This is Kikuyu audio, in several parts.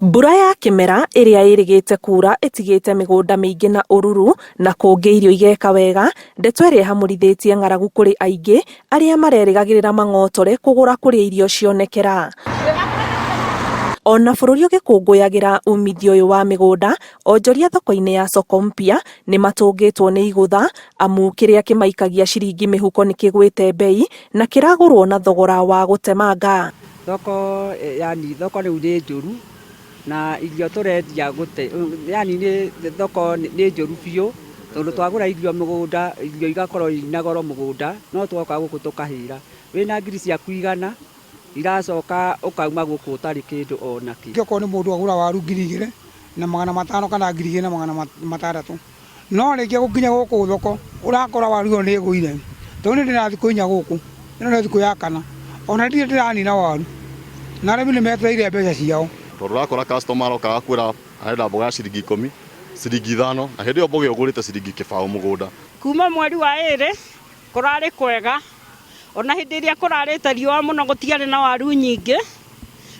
Mbura ya kimera iria irigite kura itigite migunda mingi na ururu na kungi irio igeka wega ndeto iria ihamurithitie ng'aragu kuri aingi aria marerigagirira mang'otore kugura kuria irio cionekera. Ona bururi ugikunguyagira umithio uyu wa migunda onjoria thoko-ini ya soko mpya ni matungitwo ni igutha amu kiria kimaikagia ciringi mihuko ni kigwite bei na kiragurwo na thogora wa gutemanga. Thoko riu ni njuru na irio turendia gute ni thoko ni njuru biu tondu twagura irio mugunda irio igakorwo ina goro mugunda no twoka guku tukahira wina ngiri ciaku igana iracoka ukauma guku utari kindu ona ki ngiko ni mundu agura waru 2,000 na 500 kana 2,000 na 600 no rikia gukinya guku thoko urakora waru yo ni guire tondu ndirathi kuinya guku ino ni thiku ya kana ona ndire ndirani na waru na arimi ni metereire mbeca ciao tondu urakora customer okaga kwira arenda mboga ciringi 10 ciringi 5 na hindi yo mboga ugurite ciringi 1,000 mugunda kuma mweri wa 2 kurari kwega ona hindi iria kurarite riua muno gutiari na waru nyingi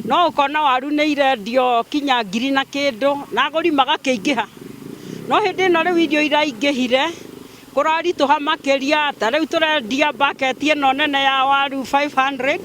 no ukona waru ni irendio kinya 1,000 na kindu na aguri magakiingiha no hindi no riu irio iraingihire kurarituha makiria ta riu turendia bucket ino nene ya waru 500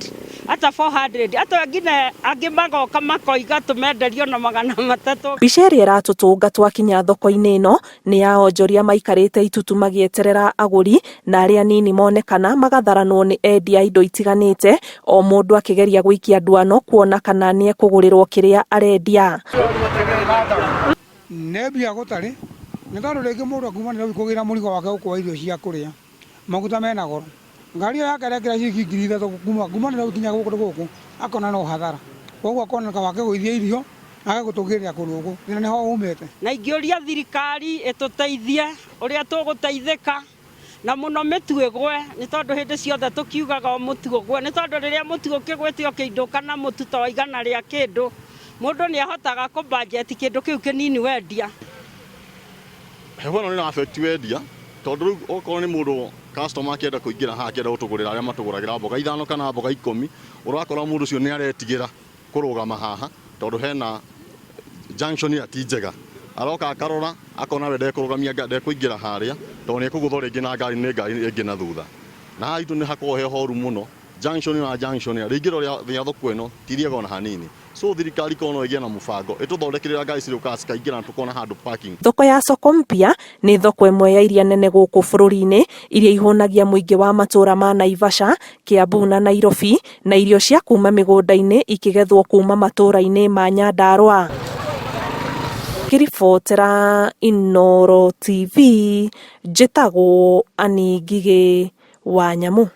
ata 400 ata ngine angi magoka makoiga tumenderio na 300. Bica iria iratutunga twakinya thoko-ini ino ni ya onjoria maikarite itutu magieterera aguri na aria nini monekana magatharanwo ni endia indo itiganite o mundu akigeria gwikia ndwano kuona kana ni ekugurirwo kiria arendia. Nebia gutari ni tondu ringi mundu akumanira kugira murigo wake ukwa irio cia kuria maguta mena goro ngari yake rekera ciringi 3,000 kumanira gukinya guku akona no hathara koguo akona wake guithia irio age gutugirira kurugu ni ho umete na ingiuria thirikari ituteithie uria tuguteithika na muno mitu igwe ni tondu hindi ciothe tukiugaga mutu ugwe ni tondu riria mutu ukigwetio kindu kana mutu to igana ria kindu mundu ni ahotaga ku budget kindu kiu kinini wendia heho no ni affect wendia tondu okorwo ni mundu customer akienda kuingira ha akienda gutugurira aria matuguragira mboga 5 kana mboga 10 urakora mundu cio ni aretigira kurugama haha tondu hena junction ya tijega aroka akarora akona wende kurugamia ngade kuingira haria tondu ni kuguthwo ringi na ngari ni ngari ingi na thutha na haitu ni hakorwo he horu muno junction ya ringiro ria thoko ino tiriega ona hanini so thirikari kono igia na mubango ituthondekirira ngari ciruka cikaingira na tukona handu parking. Thoko ya soko mpya ni thoko imwe ya iria nene guku bururi-ini iria ihunagia muingi wa matura ma Naivasha, Kiambu na Nairobi na irio cia kuma migunda-ini ikigethwo kuma matura-ini ma Nyandarua. Kiribotera Inooro TV njitagwo Ani Ngigi wa Nyamu.